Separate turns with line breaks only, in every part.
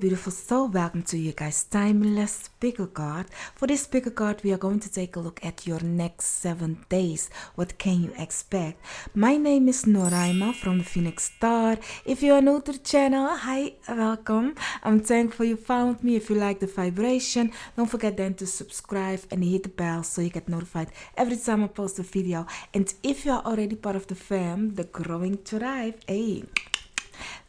beautiful soul, welcome to you guys timeless pickle card. For this pickle card we are going to take a look at your next 7 days. What can you expect? My name is Noraima from the Phoenix Star. If you are new to the channel, hi, welcome. I'm thankful you found me. If you like the vibration, don't forget then to subscribe and hit the bell so you get notified every time I post a video. And if you are already part of the fam, the growing tribe, hey,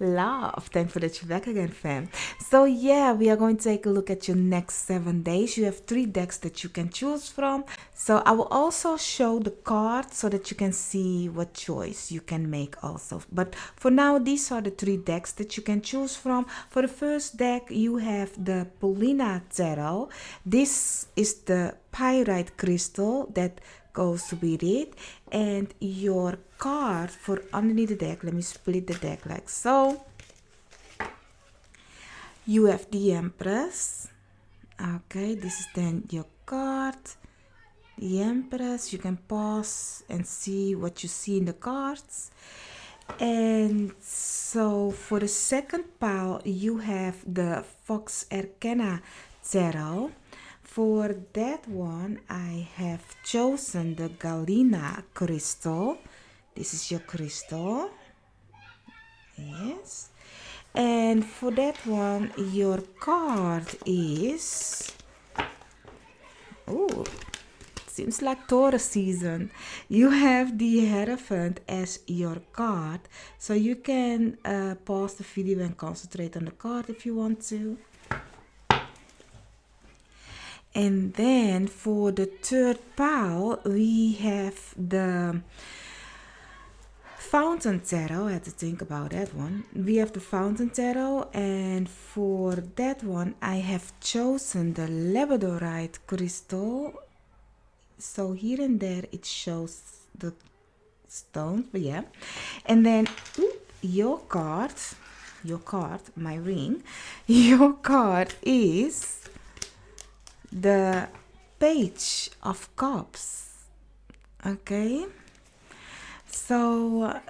love, thankful that you're back again, fam. So yeah, we are going to take a look at your next 7 days. You have 3 decks that you can choose from. So I will also show the cards so that you can see what choice you can make also. But for now, these are the 3 decks that you can choose from. For the first deck, you have the Paulina Tarot. This is the pyrite crystal that goes with it, and your card for underneath the deck, let me split the deck like so. You have the Empress. Okay, this is then your card, the Empress. You can pause and see what you see in the cards. And so for the second pile, you have the Vox Arcana Tarot. For that one, I have chosen the Galena crystal. This is your crystal. Yes. And for that one, your card is... oh, seems like Taurus season. You have the Hierophant as your card. So you can pause the video and concentrate on the card if you want to. And then for the third pile, we have the Fountain Tarot. I had to think about that one. We have the Fountain Tarot, and for that one, I have chosen the Labradorite crystal. So here and there, it shows the stones, but yeah. And then your card, my ring, your card is the Page of Cups. Okay, so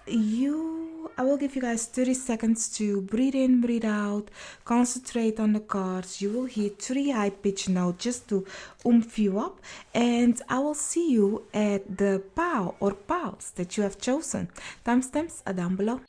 I will give you guys 30 seconds to breathe in, breathe out, concentrate on the cards. You will hear 3 high-pitched notes just to oomph you up, and I will see you at the pile or piles that you have chosen. Timestamps are down below.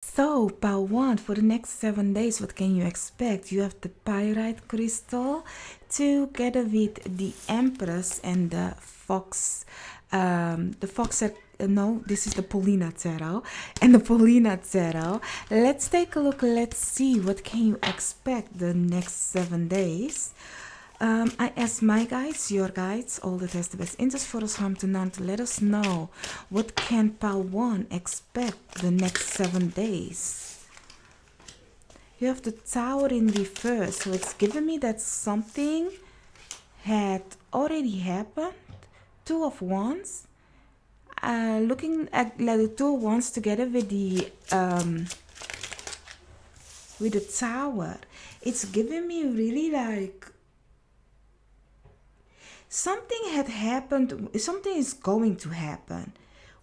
So, pile 1, for the next 7 days, what can you expect? You have the pyrite crystal together with the Empress and the Fox. No, this is the Paulina Tarot and the Paulina Tarot. Let's take a look. Let's see what can you expect the next 7 days. I asked my guides, your guides, all that has the best interest for us from to none, to let us know what can pile 1 expect the next 7 days. You have the Tower in reverse, so it's giving me that something had already happened. 2 of Wands. Looking at like the 2 of Wands together with the Tower, it's giving me really like something had happened, something is going to happen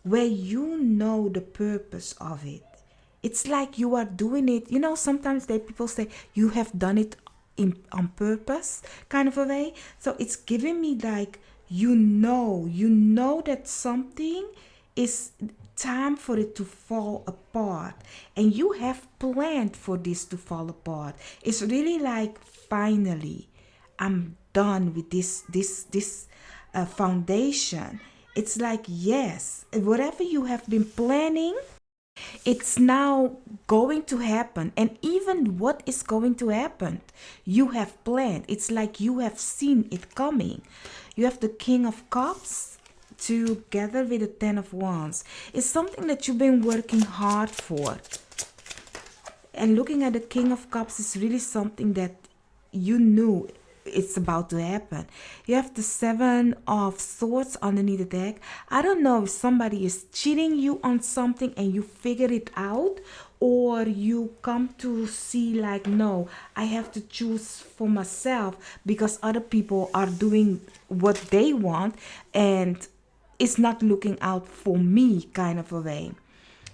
where you know the purpose of it. It's like you are doing it, you know, sometimes people say you have done it on purpose, kind of a way. So it's giving me like, you know that something is time for it to fall apart, and you have planned for this to fall apart. It's really like, finally, I'm done with this foundation. It's like, yes, whatever you have been planning, it's now going to happen. And even what is going to happen, you have planned. It's like you have seen it coming. You have the King of Cups together with the 10 of Wands. It's something that you've been working hard for. And looking at the King of Cups is really something that you knew it's about to happen. You have the Seven of Swords underneath the deck. I don't know if somebody is cheating you on something and you figure it out, or you come to see like, no, I have to choose for myself because other people are doing what they want and it's not looking out for me, kind of a way.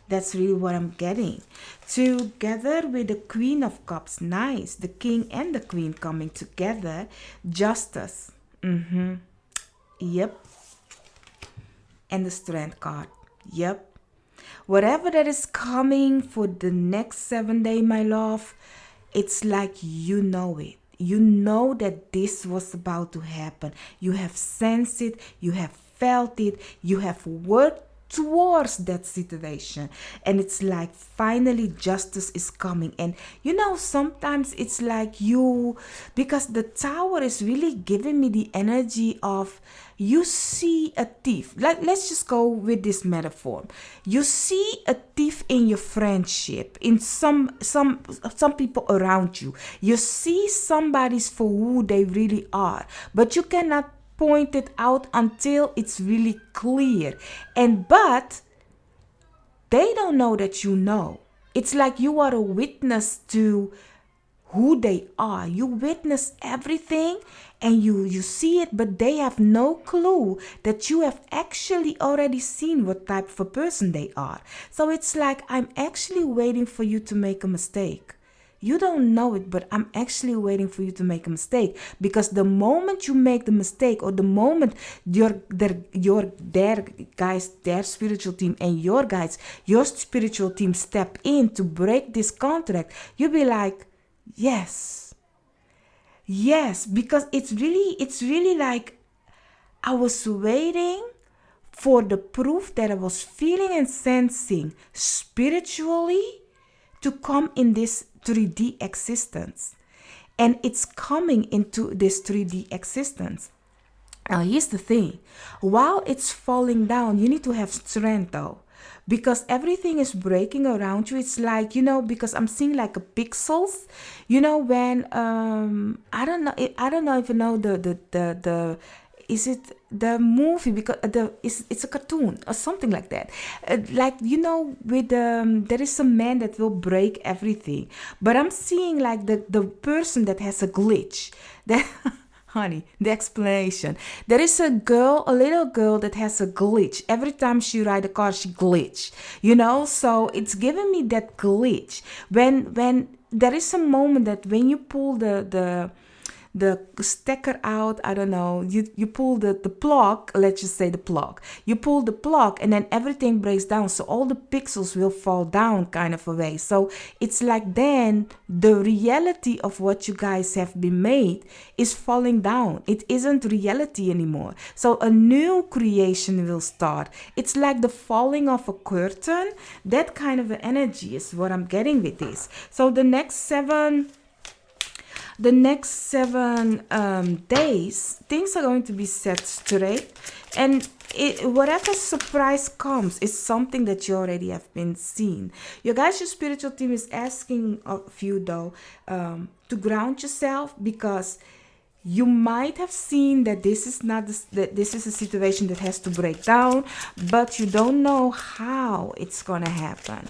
That's really what I'm getting. Together with the Queen of Cups. Nice. The King and the Queen coming together. Justice. Yep. And the Strength card. Yep. Whatever that is coming for the next 7 days, my love, it's like you know it. You know that this was about to happen. You have sensed it. You have felt it. You have worked towards that situation, and it's like finally justice is coming. And sometimes it's like you, because the Tower is really giving me the energy of, you see a thief. Let's just go with this metaphor. You see a thief in your friendship, in some people around you. You see somebody's for who they really are, but you cannot point it out until it's really clear. But they don't know that you know. It's like you are a witness to who they are. You witness everything and you see it, but they have no clue that you have actually already seen what type of a person they are. So it's like, I'm actually waiting for you to make a mistake. You don't know it, but I'm actually waiting for you to make a mistake, because the moment you make the mistake, or the moment their spiritual team and your spiritual team step in to break this contract, you'll be like, yes, because it's really like, I was waiting for the proof that I was feeling and sensing spiritually to come in this 3D existence. And it's coming into this 3D existence. Now, here's the thing. While it's falling down, you need to have strength though. Because everything is breaking around you. It's like, because I'm seeing like a pixels. When I don't know if you know the is it the movie, because it's a cartoon or something like that, with there is a man that will break everything, but I'm seeing like the person that has a glitch that honey, the explanation. There is a little girl that has a glitch. Every time she ride a car, she glitch, so it's giving me that glitch when there is a moment that when you pull the stecker out, I don't know, you pull the plug, let's just say the plug. You pull the plug and then everything breaks down, so all the pixels will fall down, kind of a way. So it's like then the reality of what you guys have been made is falling down. It isn't reality anymore. So a new creation will start. It's like the falling of a curtain. That kind of energy is what I'm getting with this. So the next seven days, things are going to be set straight, and whatever surprise comes is something that you already have been seen. Your spiritual team is asking of you though, to ground yourself, because you might have seen that this is this is a situation that has to break down, but you don't know how it's gonna happen.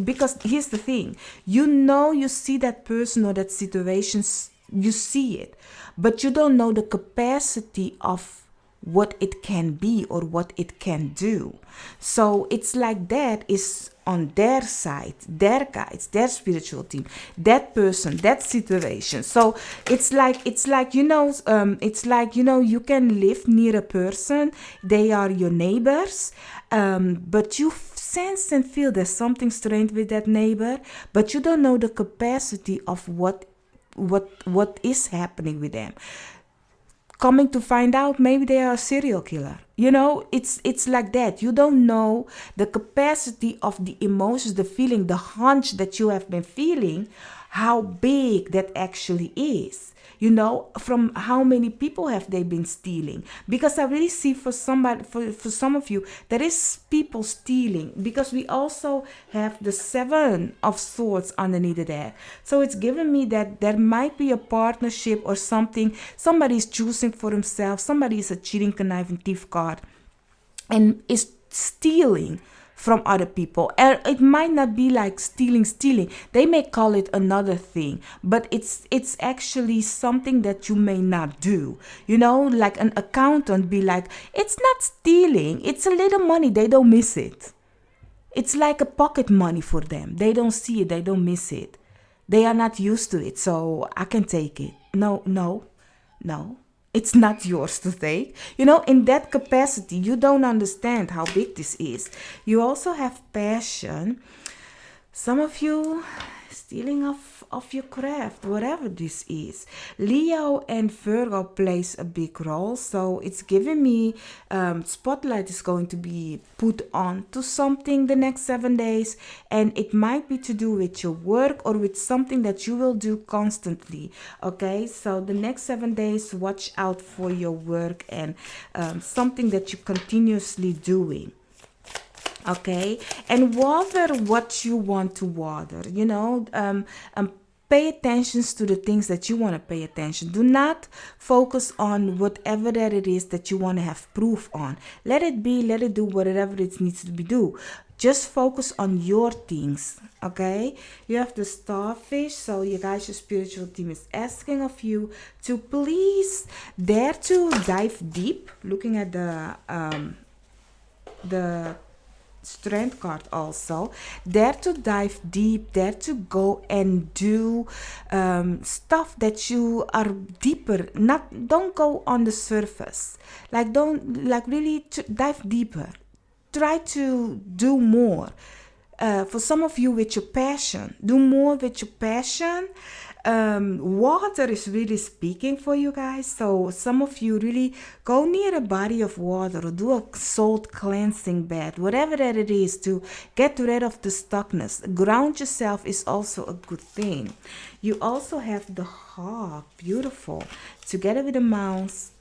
Because here's the thing, you see that person or that situation, you see it, but you don't know the capacity of what it can be or what it can do. So it's like that is on their side, their guides, their spiritual team, that person, that situation. So it's like you can live near a person, they are your neighbors, but you sense and feel there's something strange with that neighbor, but you don't know the capacity of what is happening with them. Coming to find out, maybe they are a serial killer. It's like that. You don't know the capacity of the emotions, the feeling, the hunch that you have been feeling, how big that actually is. You know, from how many people have they been stealing? Because I really see for somebody, for some of you, there is people stealing, because we also have the 7 of Swords underneath of that. So it's giving me that there might be a partnership or something. Somebody's choosing for himself. Somebody is a cheating, conniving thief card and is stealing from other people. And it might not be like stealing. They may call it another thing, but it's actually something that you may not do. You know, like an accountant be like, it's not stealing, it's a little money, they don't miss it. It's like a pocket money for them. They don't see it, they don't miss it. They are not used to it, so I can take it. No. It's not yours to take. You know, in that capacity, you don't understand how big this is. You also have passion. Some of you stealing of your craft, whatever this is. Leo and Virgo plays a big role, so it's giving me spotlight is going to be put on to something the next 7 days, and it might be to do with your work or with something that you will do constantly. Okay, so the next 7 days, watch out for your work and something that you're continuously doing. Okay, and water what you want to water. You know, pay attention to the things that you want to pay attention. Do not focus on whatever that it is that you want to have proof on. Let it be, let it do whatever it needs to be do. Just focus on your things. Okay, you have the Starfish, so you guys, your spiritual team is asking of you to please dare to dive deep. Looking at the Strength card also, dare to dive deep, dare to go and do stuff that you are deeper. Don't go on the surface, like don't like really dive deeper. Try to do more. For some of you, with your passion, do more with your passion. Water is really speaking for you guys. So some of you really go near a body of water or do a salt cleansing bath, whatever that it is, to get rid of the stuckness. Ground yourself is also a good thing. You also have the Hawk, beautiful, together with the Mouse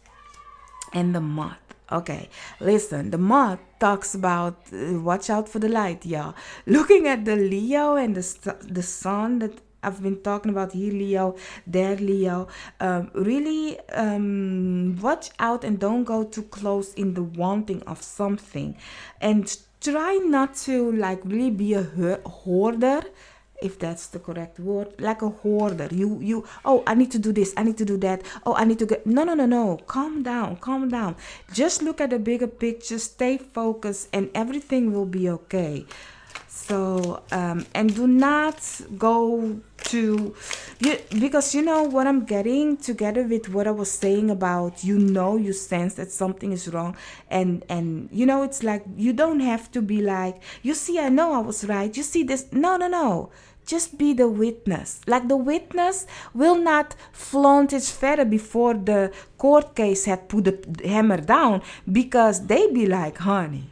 and the Moth. Okay, listen, the Moth talks about watch out for the light, y'all. Looking at the Leo and the Sun that I've been talking about here, Leo, there, Leo. Really watch out and don't go too close in the wanting of something. And try not to like really be a hoarder, if that's the correct word, like a hoarder. Oh, I need to do this, I need to do that, oh, I need to get, no, calm down. Just look at the bigger picture, stay focused, and everything will be okay. So and do not go to you, because you know what I'm getting together with what I was saying about, you sense that something is wrong, and you know, it's like you don't have to be like, you see, I know I was right, you see this, no, just be the witness. Like the witness will not flaunt its feather before the court case had put the hammer down, because they be like, honey,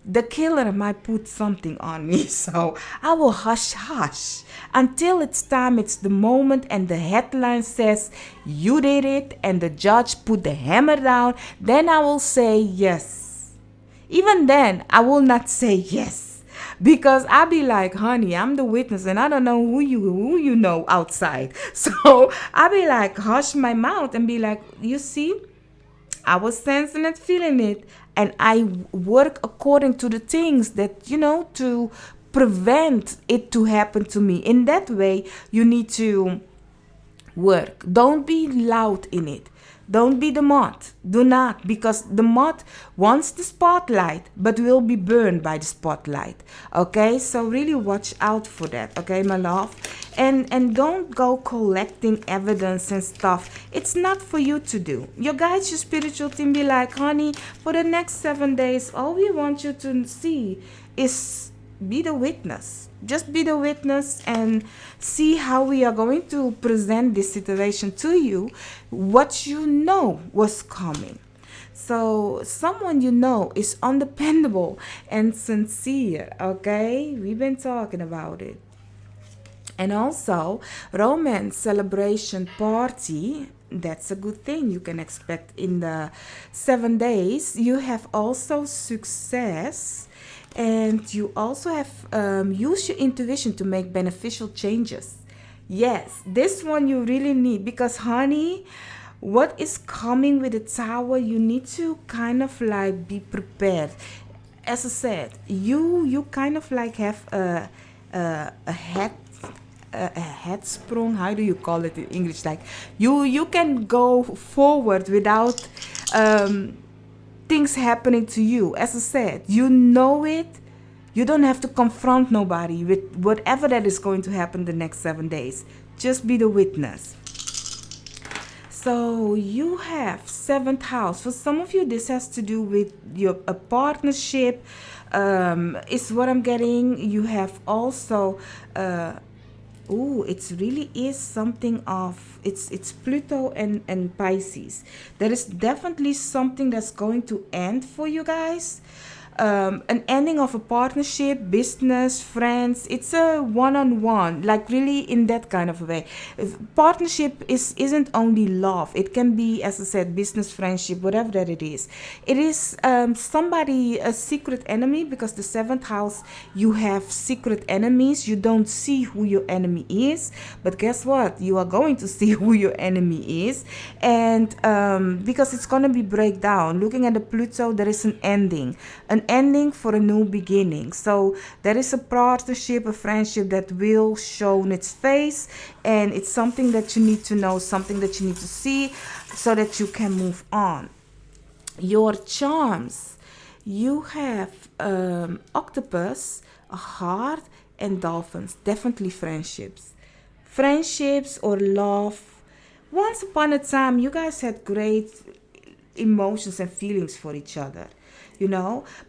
the killer might put something on me, so I will hush until it's time, it's the moment, and the headline says you did it and the judge put the hammer down. Then I will say yes. Even then, I will not say yes, because I'll be like, honey, I'm the witness and I don't know who you know outside. So I'll be like, hush my mouth and be like, you see, I was sensing it, feeling it, and I work according to the things that, to prevent it to happen to me. In that way, you need to work. Don't be loud in it. Don't be the moth. Do not, because the moth wants the spotlight but will be burned by the spotlight. Okay, so really watch out for that. Okay, my love, and don't go collecting evidence and stuff. It's not for you to do. Your guides, your spiritual team, be like, honey, for the next 7 days, all we want you to see is be the witness. Just be the witness and see how we are going to present this situation to you, what you know was coming. So someone you know is undependable and sincere, okay? We've been talking about it. And also, romance celebration party, that's a good thing you can expect in the 7 days. You have also success, and you also have use your intuition to make beneficial changes. Yes, this one you really need, because honey, what is coming with the tower, you need to kind of like be prepared. As I said, you kind of like have a head, a head sprung. How do you call it in English? Like you can go forward without um, things happening to you. As I said, you know it. You don't have to confront nobody with whatever that is going to happen the next 7 days. Just be the witness. So you have seventh house. For some of you, this has to do with your a partnership. Is what I'm getting. You have also. It really is something of it's Pluto and Pisces. There is definitely something that's going to end for you guys. An ending of a partnership, business, friends. It's a one-on-one, like really in that kind of a way. Partnership isn't only love. It can be, as I said, business, friendship, whatever that it is. It is somebody, a secret enemy, because the seventh house, you have secret enemies. You don't see who your enemy is, but guess what? You are going to see who your enemy is, and because it's gonna be breakdown. Looking at the Pluto, there is an ending for a new beginning. So there is a partnership, a friendship that will show its face, and it's something that you need to know, something that you need to see, so that you can move on. Your charms, you have octopus, a heart, and dolphins. Definitely friendships or love. Once upon a time, you guys had great emotions and feelings for each other,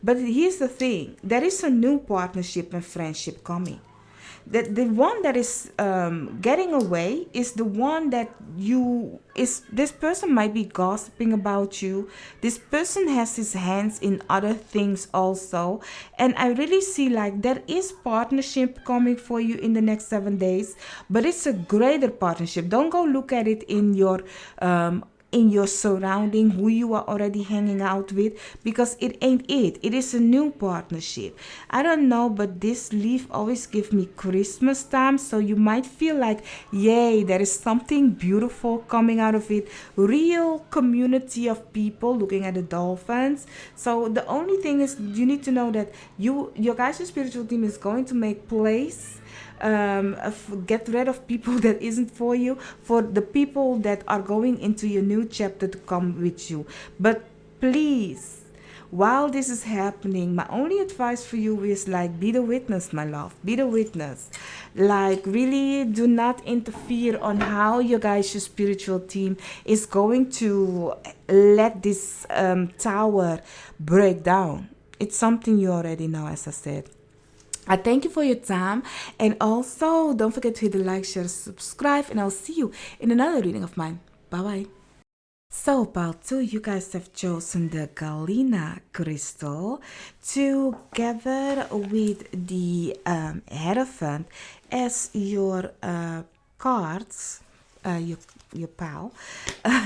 but here's the thing, there is a new partnership and friendship coming. The one that is getting away is the one that this person might be gossiping about you. This person has his hands in other things also, and I really see like there is partnership coming for you in the next 7 days, but it's a greater partnership. Don't go look at it in your surrounding, who you are already hanging out with, because it ain't it. It is a new partnership. I don't know, but this leaf always gives me Christmas time, so you might feel like, yay, there is something beautiful coming out of it. Real community of people looking at the dolphins. So the only thing is, you need to know that your guys' spiritual team is going to make place, get rid of people that isn't for you, for the people that are going into your new chapter to come with you. But please, while this is happening, my only advice for you is like, be the witness, my love. Be the witness. Like, really do not interfere on how your guys' spiritual team is going to let this tower break down. It's something you already know, as I said. I thank you for your time, and also don't forget to hit the like, share, subscribe, and I'll see you in another reading of mine. Bye bye. So, part 2, you guys have chosen the Galena crystal together with the Hierophant as your cards, your pal.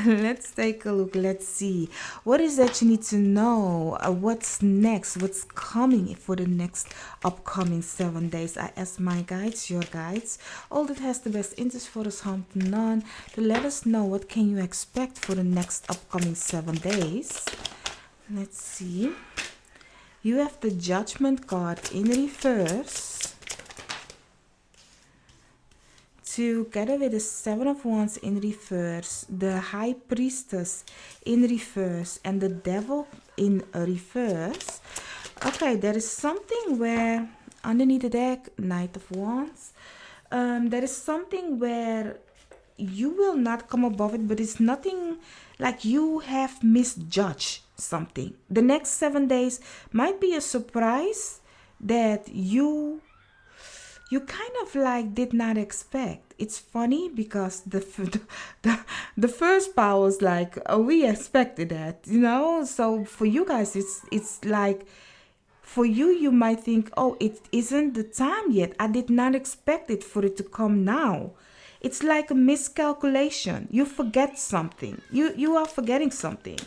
Let's take a look. Let's see. What is that you need to know? What's next? What's coming for the next upcoming 7 days? I ask my guides, your guides, all that has the best interest for us, harm to none, to let us know what can you expect for the next upcoming 7 days. Let's see. You have the Judgment card in reverse, together with the Seven of Wands in reverse, the High Priestess in reverse, and the Devil in reverse. Okay, there is something where underneath the deck, Knight of Wands, there is something where you will not come above it, but it's nothing like you have misjudged something. The next 7 days might be a surprise that you kind of like did not expect. It's funny because the first part was like, oh, we expected that, So for you guys, it's like For you, you might think, oh, it isn't the time yet. I did not expect it for it to come now. It's like a miscalculation. You forget something. You are forgetting something.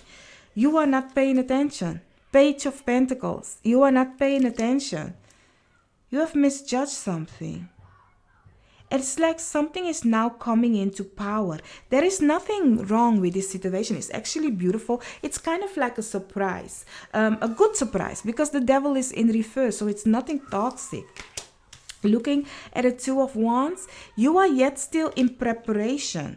You are not paying attention. Page of Pentacles. You are not paying attention. You have misjudged something. It's like something is now coming into power. There is nothing wrong with this situation. It's actually beautiful. It's kind of like a surprise, a good surprise, because the devil is in reverse, so it's nothing toxic. Looking at the Two of Wands, you are yet still in preparation.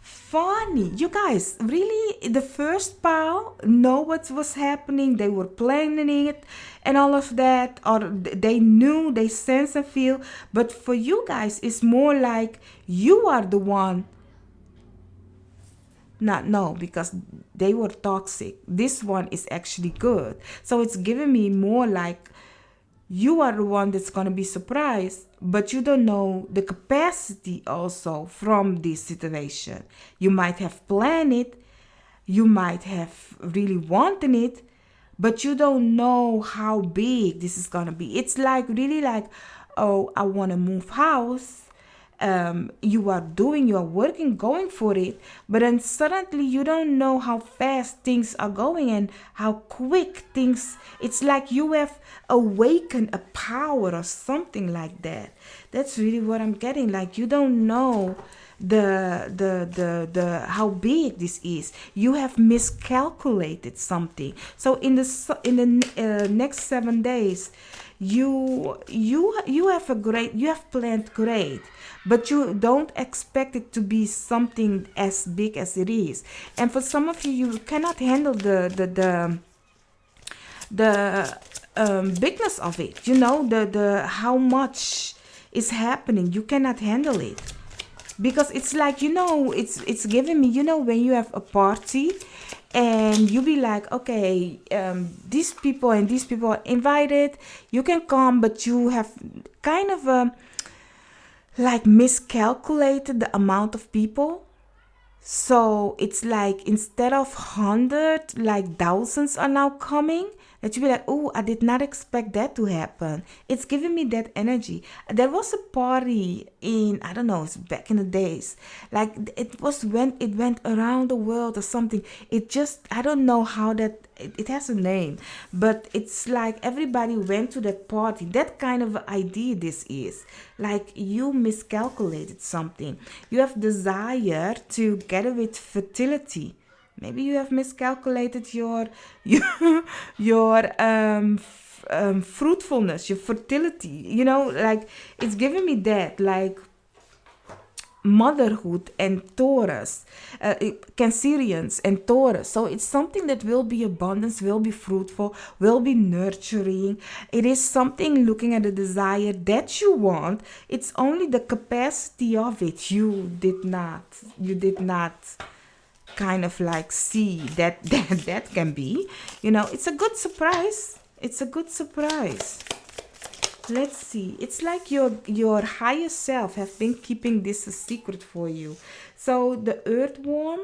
Funny, you guys, really, the first pile know what was happening. They were planning it and all of that, or they knew, they sense and feel. But for you guys, it's more like you are the one. Not no, because they were toxic. This one is actually good. So it's giving me more like you are the one that's going to be surprised, but you don't know the capacity also from this situation. You might have planned it, you might have really wanted it, but you don't know how big this is going to be. It's like really like, oh, I want to move house. You are working, going for it, but then suddenly you don't know how fast things are going and how quick things. It's like you have awakened a power or something like that. That's really what I'm getting. Like you don't know the how big this is. You have miscalculated something. So in the next 7 days, you have planned great, but you don't expect it to be something as big as it is. And for some of you, you cannot handle the bigness of it. You know, the how much is happening. You cannot handle it. Because it's like, you know, it's giving me, you know, when you have a party and you be like, okay, these people and these people are invited, you can come, but you have kind of like miscalculated the amount of people. So it's like instead of 100, like thousands are now coming. That you be like, oh, I did not expect that to happen. It's giving me that energy. There was a party in, I don't know, it's back in the days. Like it was when it went around the world or something. It just, I don't know how that, it has a name. But it's like everybody went to that party. That kind of idea this is. Like you miscalculated something. You have desire together with fertility. Maybe you have miscalculated your fruitfulness, your fertility. You know, like it's giving me that, like motherhood and Taurus, Cancerians and Taurus. So it's something that will be abundance, will be fruitful, will be nurturing. It is something looking at the desire that you want. It's only the capacity of it you did not kind of like see that can be, you know. It's a good surprise. Let's see. It's like your higher self have been keeping this a secret for you. So the earthworm,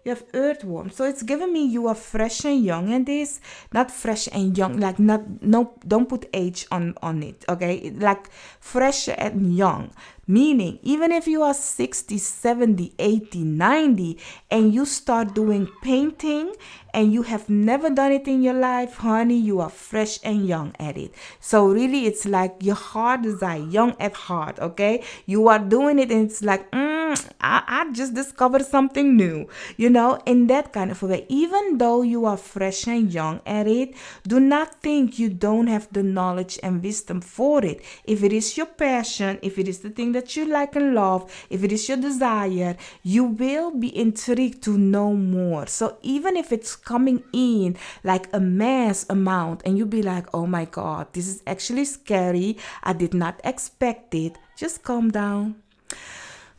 you have earthworm. So it's giving me you are fresh and young, and this not fresh and young, like don't put age on it, okay? Like fresh and young. Meaning, even if you are 60, 70, 80, 90, and you start doing painting and you have never done it in your life, honey, you are fresh and young at it. So really, it's like your heart is like young at heart, okay? You are doing it and it's like, I just discovered something new, you know, in that kind of a way. Even though you are fresh and young at it, do not think you don't have the knowledge and wisdom for it. If it is your passion, if it is the thing that you like and love, if it is your desire, you will be intrigued to know more. So even if it's coming in like a mass amount and you be like, oh my God, this is actually scary, I did not expect it, just calm down.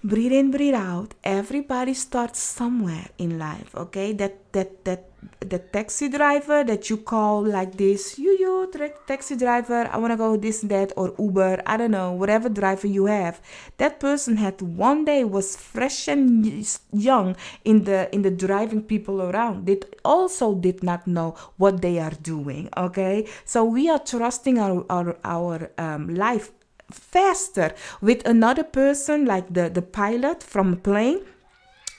breathe in, breathe out. Everybody starts somewhere in life, okay? The taxi driver that you call like this, taxi driver, I want to go this and that, or Uber, I don't know, whatever driver you have. That person had one day was fresh and young in the driving people around. They also did not know what they are doing, okay? So we are trusting our life faster with another person, like the pilot from a plane.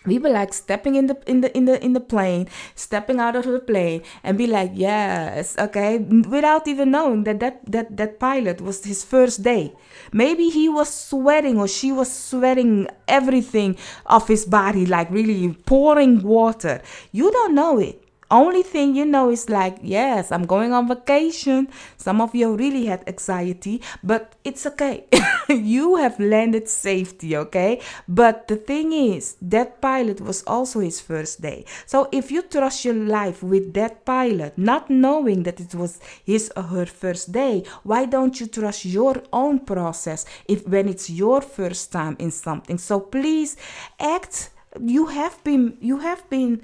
We were like stepping in the plane, stepping out of the plane, and be like, yes, okay, without even knowing that pilot was his first day. Maybe he was sweating, or she was sweating everything off his body, like really pouring water. You don't know it. Only thing you know is like, yes, I'm going on vacation. Some of you really had anxiety, but it's okay. You have landed safety, okay? But the thing is, that pilot was also his first day. So if you trust your life with that pilot, not knowing that it was his or her first day, why don't you trust your own process when it's your first time in something? So please act. You have been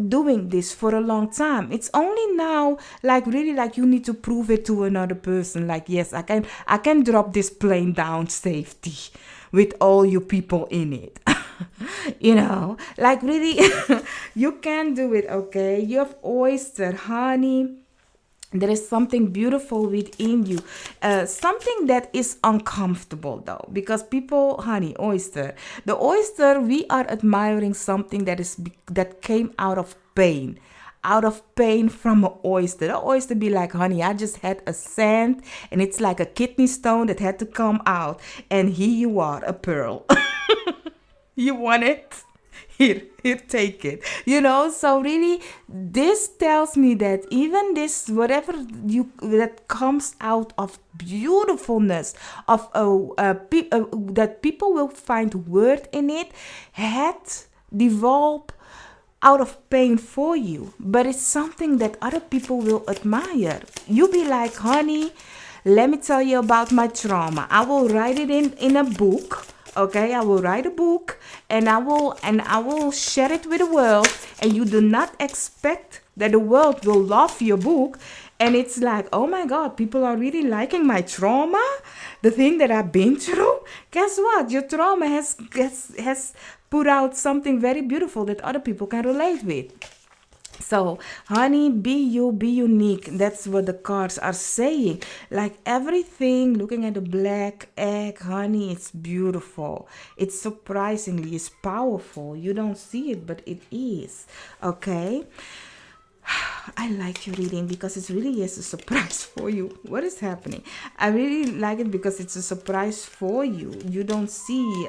doing this for a long time. It's only now, like really, like you need to prove it to another person, like, yes, I can drop this plane down safety with all you people in it. Like really. You can do it, okay? You have oyster, honey. There is something beautiful within you, something that is uncomfortable though, because people, honey, the oyster, we are admiring something that came out of pain, from an oyster. The oyster be like, honey, I just had a sand, and it's like a kidney stone that had to come out, and here you are, a pearl. You want it? Here, take it. So really, this tells me that even this, whatever that comes out of beautifulness, of that people will find worth in it, had developed out of pain for you. But it's something that other people will admire. You be like, honey, let me tell you about my trauma. I will write it in a book. Okay, I will write a book, and I will share it with the world, and you do not expect that the world will love your book. And it's like, oh my God, people are really liking my trauma, the thing that I've been through. Guess what? Your trauma has put out something very beautiful that other people can relate with. So, honey, be you, be unique. That's what the cards are saying. Like everything, looking at the black egg, honey, it's beautiful. It's surprisingly, it's powerful. You don't see it, but it is. Okay? I like your reading because it really is a surprise for you. What is happening? I really like it because it's a surprise for you. You don't see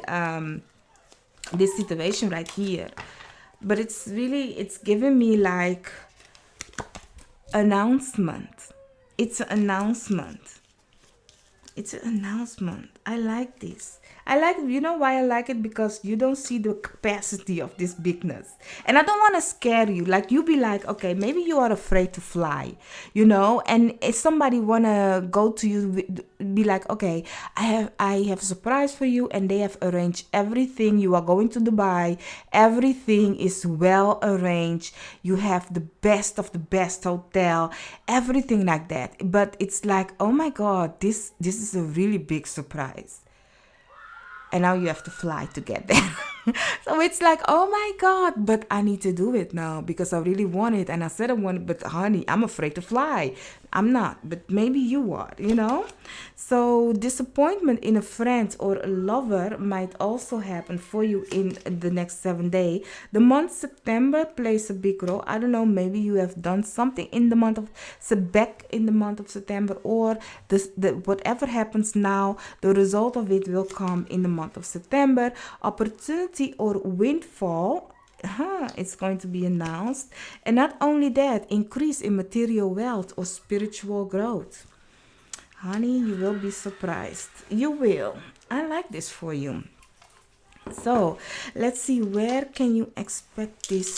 this situation right here. But it's giving me like announcement. It's an announcement. I like this. You know why I like it? Because you don't see the capacity of this bigness. And I don't want to scare you. Like, you be like, okay, maybe you are afraid to fly, and if somebody want to go to you, be like, okay, I have a surprise for you, and they have arranged everything. You are going to Dubai. Everything is well arranged. You have the best of the best hotel, everything like that. But it's like, oh my God, this is a really big surprise. And now you have to fly to get there. So it's like, oh my God, but I need to do it now because I really want it. And I said I want it, but honey, I'm afraid to fly. I'm not, but maybe you are, So disappointment in a friend or a lover might also happen for you in the next 7 days. The month September plays a big role. I don't know, maybe you have done something in the month of September, or whatever happens now, the result of it will come in the month of September. Opportunity or windfall, it's going to be announced. And not only that, increase in material wealth or spiritual growth. Honey, you will be surprised. You will. I like this for you. So let's see, where can you expect this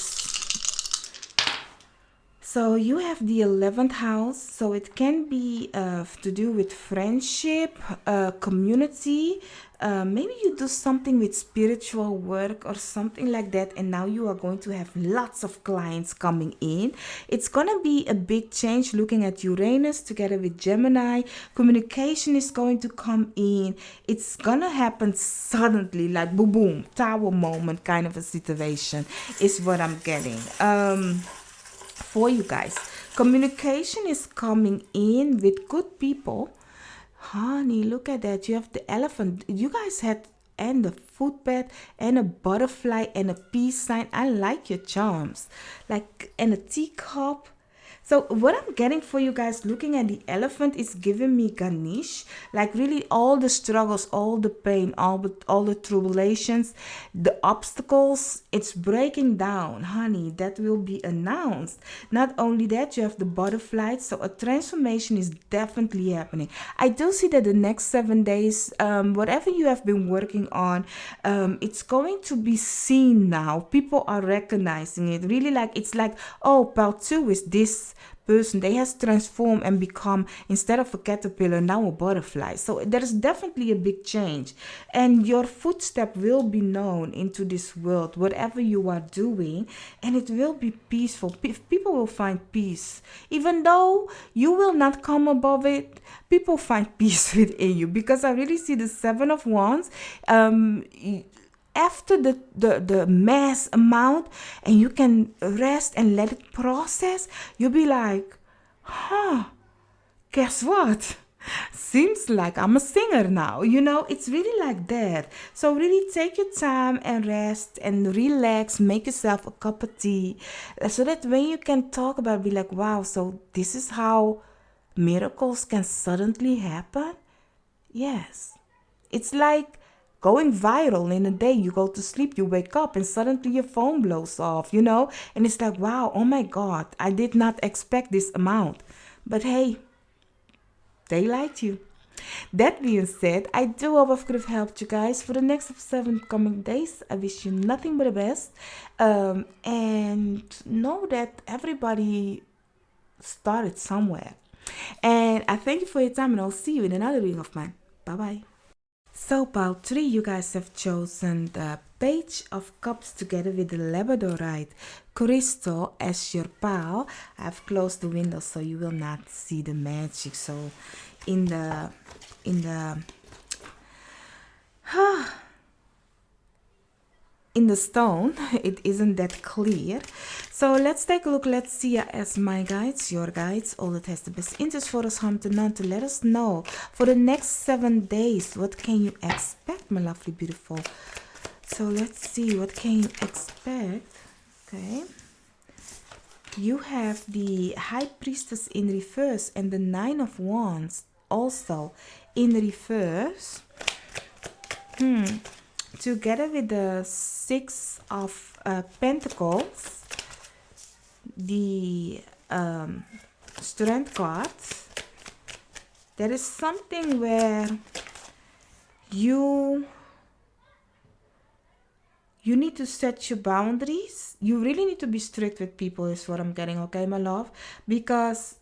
So you have the 11th house, so it can be to do with friendship, community. Maybe you do something with spiritual work or something like that, and now you are going to have lots of clients coming in. It's gonna be a big change looking at Uranus together with Gemini. Communication is going to come in. It's gonna happen suddenly, like boom, boom, tower moment kind of a situation is what I'm getting. For you guys, communication is coming in with good people. Honey, look at that. You have the elephant. You guys had and the footbed and a butterfly and a peace sign. I like your charms. Like, and a teacup. So what I'm getting for you guys looking at the elephant is giving me Ganesh, like really all the struggles, all the pain, all the tribulations, the obstacles, it's breaking down, honey. That will be announced. Not only that, you have the butterfly, so a transformation is definitely happening. I do see that the next 7 days, whatever you have been working on, it's going to be seen now. People are recognizing it. Really, like it's like, oh, part 2 is this person. They has transformed and become, instead of a caterpillar, now a butterfly. So there is definitely a big change, and your footstep will be known into this world, whatever you are doing, and it will be peaceful. People will find peace, even though you will not come above it. People find peace within you, because I really see the 7 of Wands. After the mass amount, and you can rest and let it process, you'll be like, guess what? Seems like I'm a singer now. It's really like that. So really take your time and rest and relax. Make yourself a cup of tea, so that when you can talk about it, be like, wow, so this is how miracles can suddenly happen. Yes, it's like going viral in a day. You go to sleep, you wake up, and suddenly your phone blows off, and it's like, wow, oh my God, I did not expect this amount. But hey, they liked you. That being said, I do hope I could have helped you guys for the next 7 coming days. I wish you nothing but the best, and know that everybody started somewhere. And I thank you for your time, and I'll see you in another reading of mine. Bye bye. So pile 3, you guys have chosen the Page of Cups together with the Labradorite crystal as your pile. I've closed the window so you will not see the magic. So in the in the stone, it isn't that clear. So let's take a look. Let's see as my guides, your guides, all that has the best interest for us, harm to none, to let us know for the next 7 days, what can you expect, my lovely beautiful. So let's see, what can you expect. Okay, you have the High Priestess in reverse and the 9 of Wands also in reverse. Together with the 6 of Pentacles, the Strength card, there is something where you need to set your boundaries. You really need to be strict with people, is what I'm getting, okay, my love? Because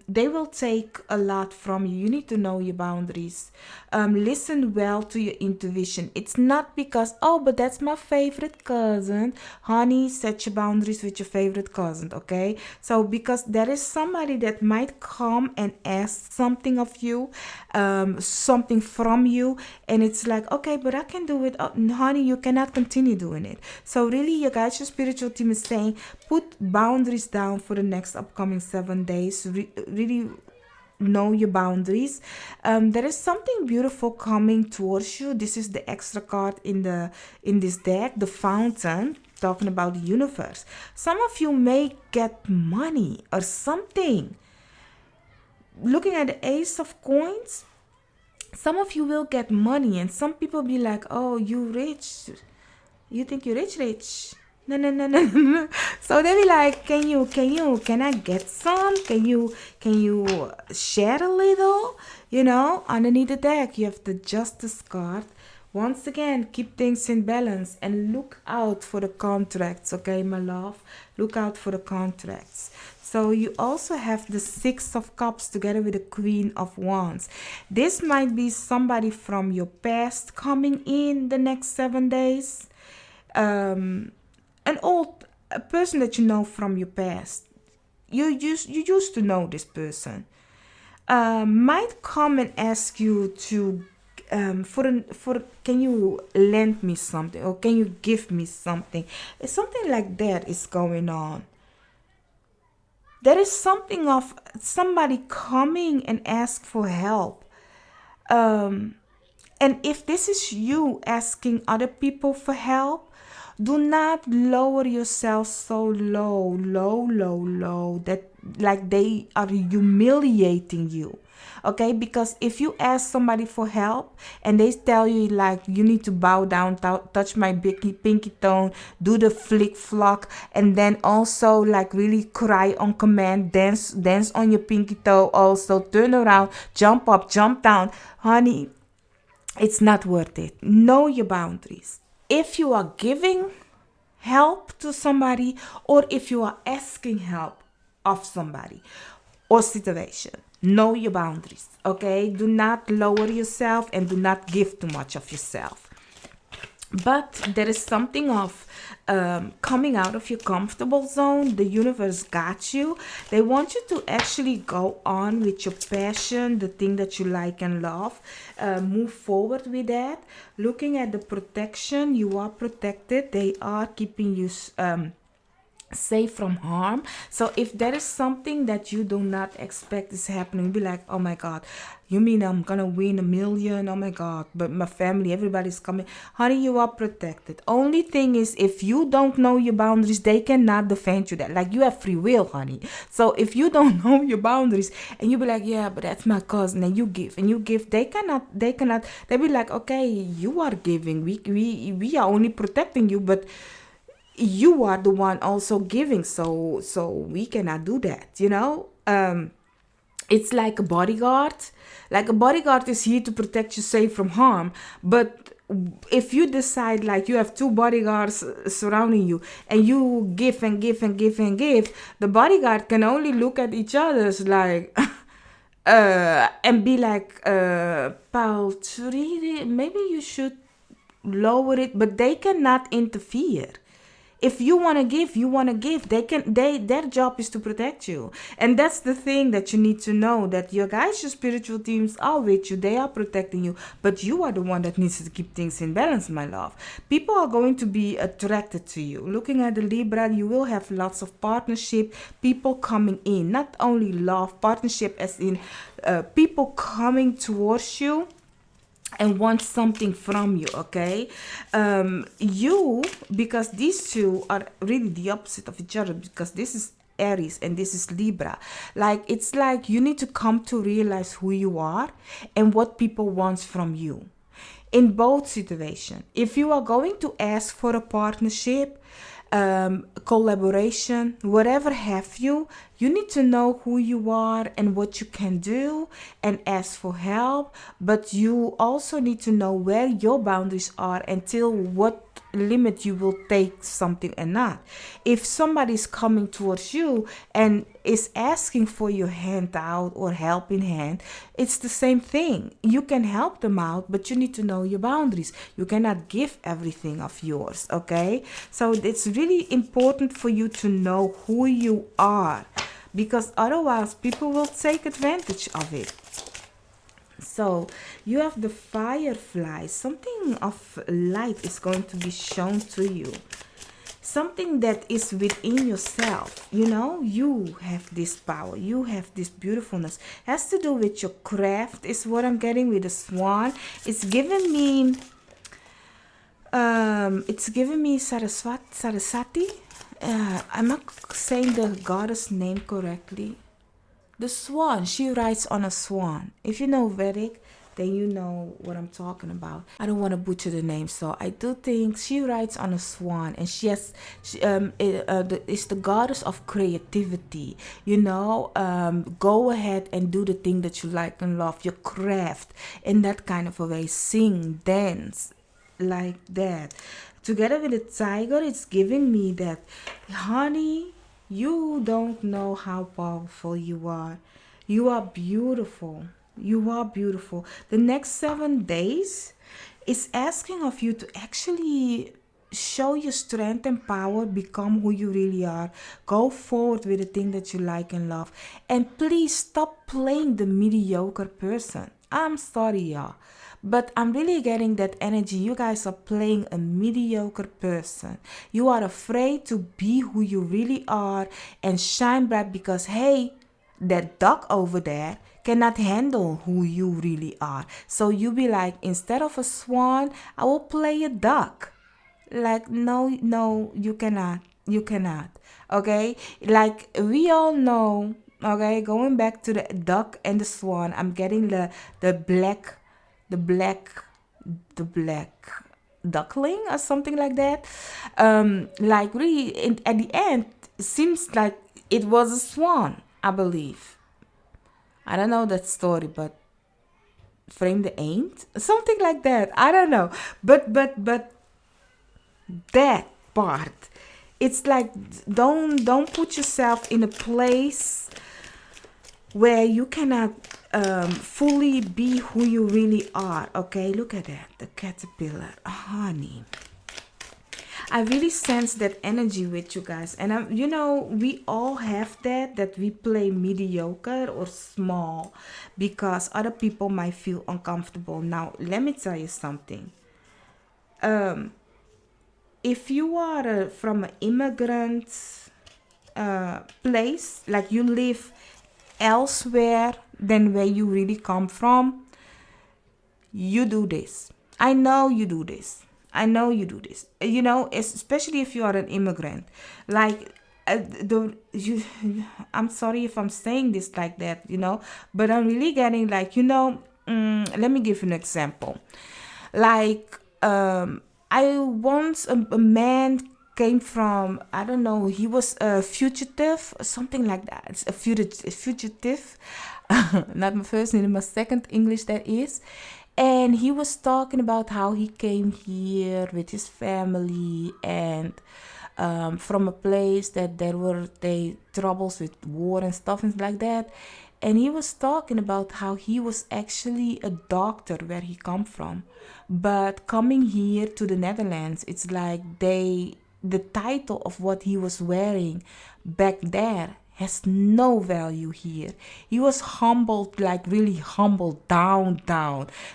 they will take a lot from you. You need to know your boundaries. Listen well to your intuition. It's not because, oh, but that's my favorite cousin. Honey, set your boundaries with your favorite cousin, okay? So because there is somebody that might come and ask something of you, something from you, and it's like, okay, but I can do it. Oh, honey, you cannot continue doing it. So really, your guys, your spiritual team is saying, put boundaries down for the next upcoming 7 days. Really know your boundaries. There is something beautiful coming towards you. This is the extra card in this deck, the Fountain, talking about the universe. Some of you may get money or something. Looking at the Ace of Coins, some of you will get money, and some people be like, oh, you rich. You think you're rich? No. So they be like, can I get some? Can you share a little? Underneath the deck, you have the Justice card. Once again, keep things in balance and look out for the contracts, okay, my love? Look out for the contracts. So you also have the Six of Cups together with the Queen of Wands. This might be somebody from your past coming in the next 7 days. A person that you know from your past. You used to know this person. Might come and ask you to can you lend me something, or can you give me something? Something like that is going on. There is something of somebody coming and ask for help. And if this is you asking other people for help, do not lower yourself so low that like they are humiliating you. Okay, because if you ask somebody for help and they tell you like you need to bow down, touch my pinky toe, do the flick flock, and then also like really cry on command, dance on your pinky toe, also turn around, jump up, jump down, honey, it's not worth it. Know your boundaries. If you are giving help to somebody, or if you are asking help of somebody or situation, know your boundaries. Okay, do not lower yourself and do not give too much of yourself. But there is something of coming out of your comfortable zone. The universe got you. They want you to actually go on with your passion, the thing that you like and love. Move forward with that. Looking at the protection, you are protected. They are keeping you safe from harm. So if there is something that you do not expect is happening, be like, oh my God, you mean I'm gonna win $1 million? Oh my God, but my family, everybody's coming. Honey, you are protected. Only thing is, if you don't know your boundaries, they cannot defend you. That like you have free will, honey. So if you don't know your boundaries and you be like, yeah, but that's my cousin, and you give, they cannot, they be like, okay, you are giving, we are only protecting you, but you are the one also giving, so we cannot do that, it's like a bodyguard. Like a bodyguard is here to protect you safe from harm, but if you decide like you have 2 bodyguards surrounding you and you give and give and give and give, the bodyguard can only look at each other's like and be like, Paul, maybe you should lower it, but they cannot interfere. If you want to give, you want to give. Their job is to protect you. And that's the thing that you need to know, that your guys, your spiritual teams are with you. They are protecting you. But you are the one that needs to keep things in balance, my love. People are going to be attracted to you. Looking at the Libra, you will have lots of partnership, people coming in. Not only love, partnership as in people coming towards you and want something from you, okay? Because these two are really the opposite of each other, because this is Aries and this is Libra. Like, it's like you need to come to realize who you are and what people want from you. In both situations, if you are going to ask for a partnership, collaboration, whatever have you, you need to know who you are and what you can do and ask for help. But you also need to know where your boundaries are until what limit you will take something and not. If somebody's coming towards you and is asking for your hand out or helping hand, it's the same thing. You can help them out, but you need to know your boundaries. You cannot give everything of yours, okay? So it's really important for you to know who you are, because otherwise people will take advantage of it. So you have the firefly. Something of light is going to be shown to you. Something that is within yourself. You have this power. You have this beautifulness. Has to do with your craft is what I'm getting with the swan. It's giving me Saraswati. I'm not saying the goddess name correctly. The swan, she rides on a swan. If you know Vedic, then you know what I'm talking about. I don't want to butcher the name, so I do think she rides on a swan, and it's the goddess of creativity. Go ahead and do the thing that you like and love, your craft, in that kind of a way. Sing, dance, like that. Together with the tiger, it's giving me that, honey, You don't know how powerful you are. You are beautiful. You are beautiful. The next 7 days is asking of you to actually show your strength and power, become who you really are. Go forward with the thing that you like and love. And please stop playing the mediocre person. I'm sorry, y'all. But I'm really getting that energy. You guys are playing a mediocre person. You are afraid to be who you really are and shine bright because, hey, that duck over there cannot handle who you really are. So you be like, instead of a swan, I will play a duck. Like, no, you cannot. You cannot. Okay? Like, we all know, okay, going back to the duck and the swan, I'm getting the black the black the black duckling or something like that. Like really at the end it seems like it was a swan, I believe. I don't know that story, but frame the ain't something like that. I don't know, but that part, it's like don't put yourself in a place where you cannot fully be who you really are. Okay, look at that, the caterpillar, honey. I really sense that energy with you guys, and we all have that we play mediocre or small because other people might feel uncomfortable. Now let me tell you something. If you are from an immigrant place, like you live elsewhere than where you really come from, you do this. I know you do this. I know you do this. Especially if you are an immigrant. Like, I'm sorry if I'm saying this like that, but I'm really getting like, let me give you an example. Like, I once, a man came from, I don't know, he was a fugitive, something like that. It's a fugitive. Not my first name, my second English, that is. And he was talking about how he came here with his family and from a place that there were troubles with war and stuff and like that. And he was talking about how he was actually a doctor where he come from. But coming here to the Netherlands, it's like the title of what he was wearing back there has no value here. He was humbled, like really humbled down.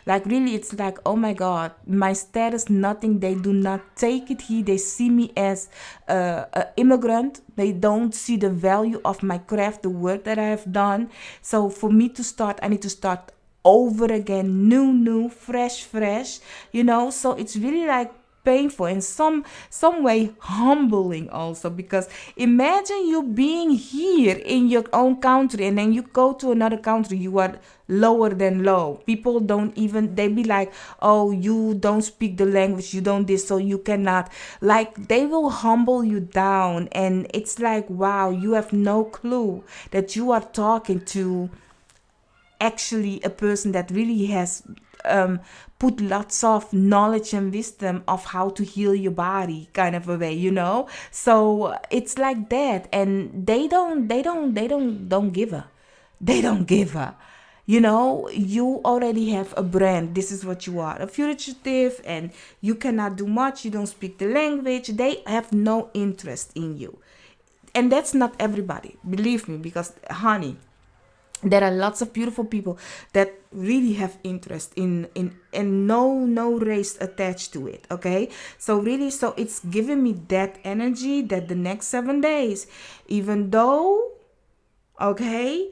Like really, it's like, oh my God, my status, nothing. They do not take it here. They see me as an immigrant. They don't see the value of my craft, the work that I have done. So for me to start, I need to start over again, new, fresh, so it's really like painful and some way humbling also, because imagine you being here in your own country and then you go to another country, you are lower than low. People don't even, they be like, oh, you don't speak the language, you don't this, so you cannot, like, they will humble you down. And it's like, wow, you have no clue that you are talking to actually a person that really has put lots of knowledge and wisdom of how to heal your body, kind of a way, so it's like that. And they don't give a, you already have a brand. This is what you are, a fugitive, and you cannot do much, you don't speak the language. They have no interest in you. And that's not everybody, believe me, because honey, there are lots of beautiful people that really have interest in and no race attached to it. Okay, so really, so it's giving me that energy that the next 7 days, even though, okay,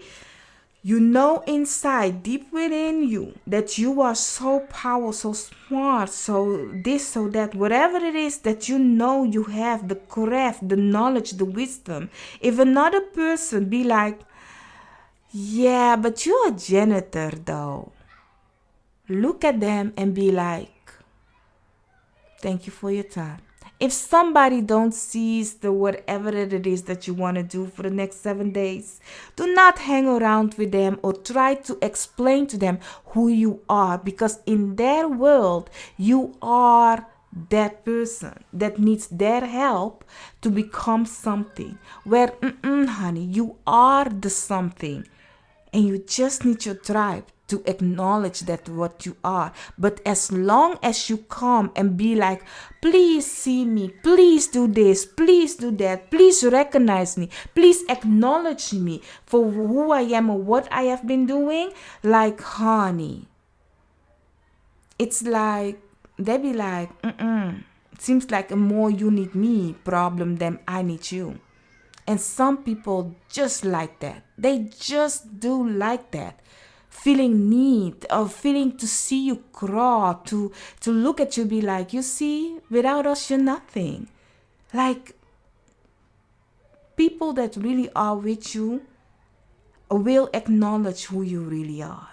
inside deep within you that you are so powerful, so smart, so this, so that, whatever it is that you have the craft, the knowledge, the wisdom. If another person be like, yeah, but you're a janitor though, look at them and be like, thank you for your time. If somebody don't seize the whatever it is that you want to do for the next 7 days, do not hang around with them or try to explain to them who you are, because in their world, you are that person that needs their help to become something. Where, honey, you are the something. And you just need your tribe to acknowledge that what you are. But as long as you come and be like, please see me, please do this, please do that, please recognize me, please acknowledge me for who I am or what I have been doing, like, honey, it's like, they be like, it seems like a more you need me problem than I need you. And some people just like that. They just do like that. Feeling need or feeling to see you crawl, to look at you, be like, you see, without us, you're nothing. Like, people that really are with you will acknowledge who you really are.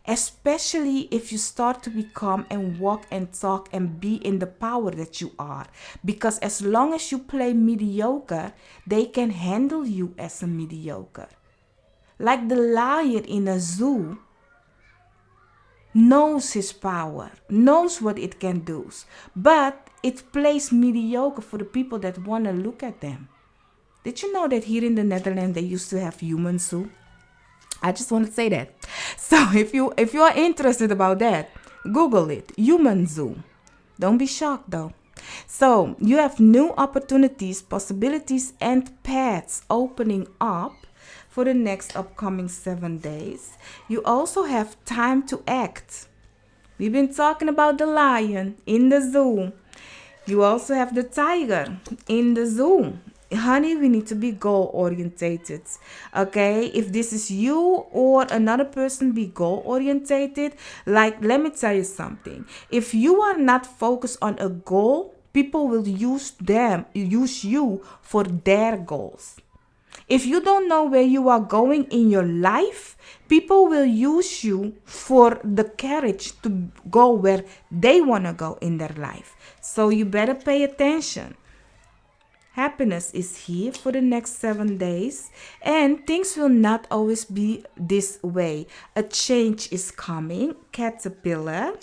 Especially if you start to become and walk and talk and be in the power that you are. Because as long as you play mediocre, they can handle you as a mediocre. Like the lion in a zoo knows his power, knows what it can do, but it plays mediocre for the people that want to look at them. Did you know that here in the Netherlands they used to have human zoo? I just want to say that. So if you are interested about that, Google it, human zoo. Don't be shocked though. So you have new opportunities, possibilities, and paths opening up for the next upcoming 7 days. You also have time to act. We've been talking about the lion in the zoo. You also have the tiger in the zoo. Honey, we need to be goal orientated. Okay, if this is you or another person, be goal orientated. Like, let me tell you something. If you are not focused on a goal, people will use you for their goals. If you don't know where you are going in your life, people will use you for the courage to go where they want to go in their life. So you better pay attention. Happiness is here for the next 7 days, and things will not always be this way. A change is coming, caterpillar.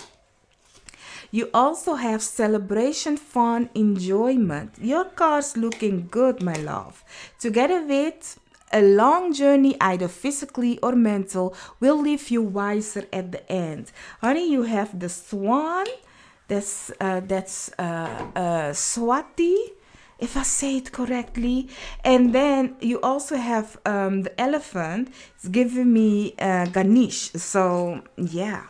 You also have celebration, fun, enjoyment. Your car's looking good, my love. Together with a long journey, either physically or mental, will leave you wiser at the end. Honey, you have the swan. That's Swati, if I say it correctly. And then you also have the elephant. It's giving me Ganesh. So, yeah.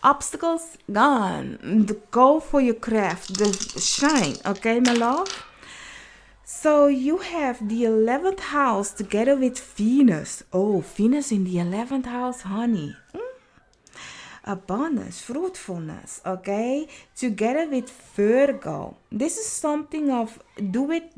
Obstacles gone. Go for your craft. The shine. Okay, my love? So you have the 11th house together with Venus. Oh, Venus in the 11th house, honey. Abundance, fruitfulness, okay? Together with Virgo. This is something of do it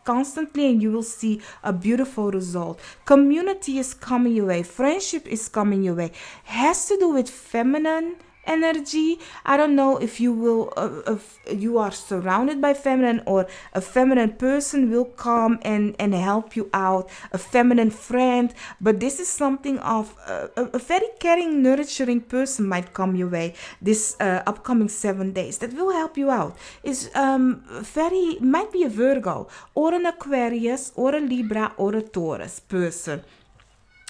constantly and you will see a beautiful result. Community is coming your way. Friendship is coming your way. Has to do with feminine energy. I don't know if you will, if you are surrounded by feminine, or a feminine person will come and help you out, a feminine friend. But this is something of a very caring, nurturing person might come your way this upcoming 7 days that will help you out. Is might be a Virgo or an Aquarius or a Libra or a Taurus person.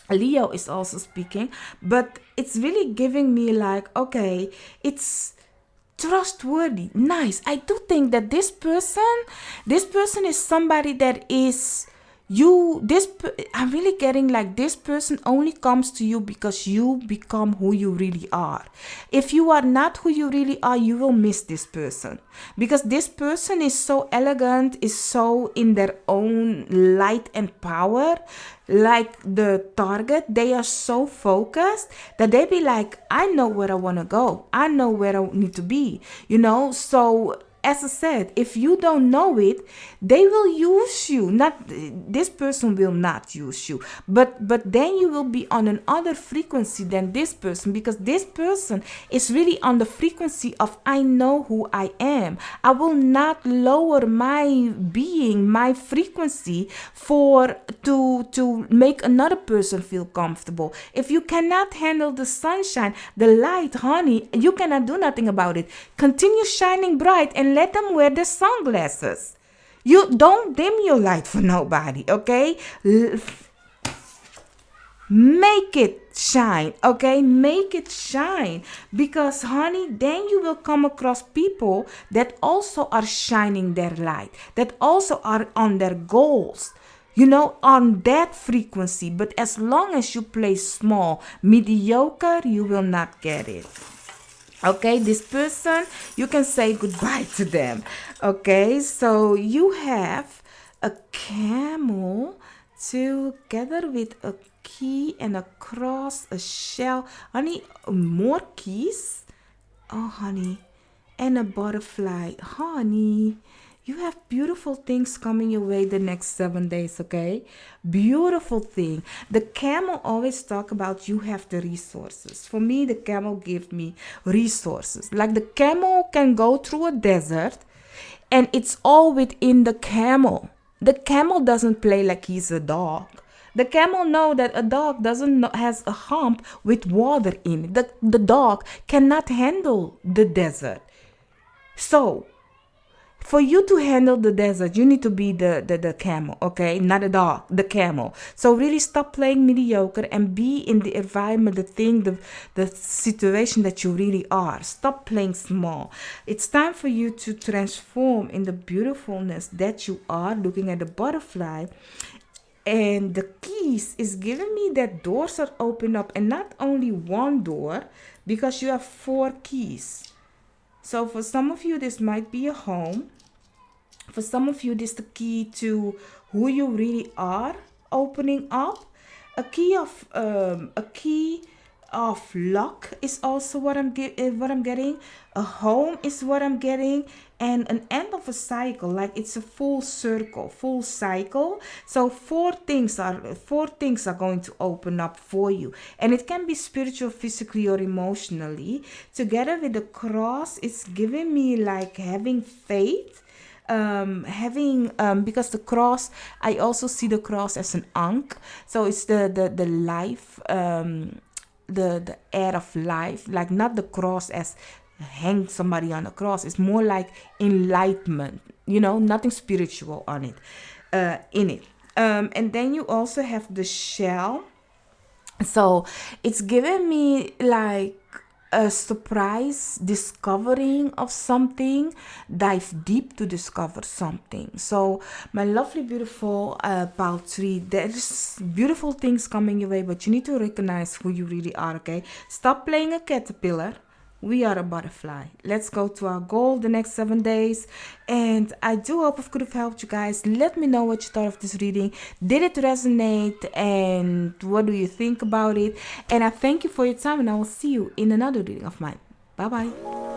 Leo is also speaking, but it's really giving me like, okay, it's trustworthy, nice. I do think that this person is somebody that is I'm really getting like this person only comes to you because you become who you really are. If you are not who you really are, you will miss this person, because this person is so elegant, is so in their own light and power. Like the target, they are so focused that they be like, I know where I want to go. I know where I need to be, so as I said, if you don't know it, they will use you. Not this person will not use you, but then you will be on another frequency than this person, because this person is really on the frequency of I know who I am. I will not lower my being, my frequency to make another person feel comfortable. If you cannot handle the sunshine, the light, honey, you cannot do nothing about it. Continue shining bright and let them wear their sunglasses. You don't dim your light for nobody, okay? Make it shine, okay? Make it shine, because honey, then you will come across people that also are shining their light, that also are on their goals, on that frequency. But as long as you play small, mediocre, you will not get it. Okay, this person, you can say goodbye to them. Okay, so you have a camel together with a key and a cross, a shell. Honey, more keys. Oh, honey. And a butterfly. Honey, you have beautiful things coming your way the next 7 days, okay? Beautiful thing. The camel always talk about you have the resources. For me, the camel give me resources. Like the camel can go through a desert and it's all within the camel. The camel doesn't play like he's a dog. The camel know that a dog has a hump with water in it. The dog cannot handle the desert. So, for you to handle the desert, you need to be the camel, okay? Not a dog, the camel. So really stop playing mediocre and be in the environment, the thing, the situation that you really are. Stop playing small. It's time for you to transform in the beautifulness that you are, looking at the butterfly. And the keys is giving me that doors are open up, and not only one door, because you have 4 keys. So for some of you, this might be a home. For some of you, this is the key to who you really are opening up. A key of luck is also what I'm getting. A home is what I'm getting, and an end of a cycle, like it's a full cycle. So 4 things are going to open up for you, and it can be spiritual, physically, or emotionally. Together with the cross, it's giving me like having faith. Because the cross, I also see the cross as an ankh, so it's the life, the air of life, like not the cross as hang somebody on the cross. It's more like enlightenment, nothing spiritual on it, in it. And then you also have the shell, so it's giving me like a surprise discovering of something. Dive deep to discover something. So my lovely, beautiful pal tree, there's beautiful things coming your way, but you need to recognize who you really are, okay? Stop playing a caterpillar. We are a butterfly. Let's go to our goal the next 7 days. And I do hope it could have helped you guys. Let me know what you thought of this reading. Did it resonate? And what do you think about it? And I thank you for your time. And I will see you in another reading of mine. Bye-bye.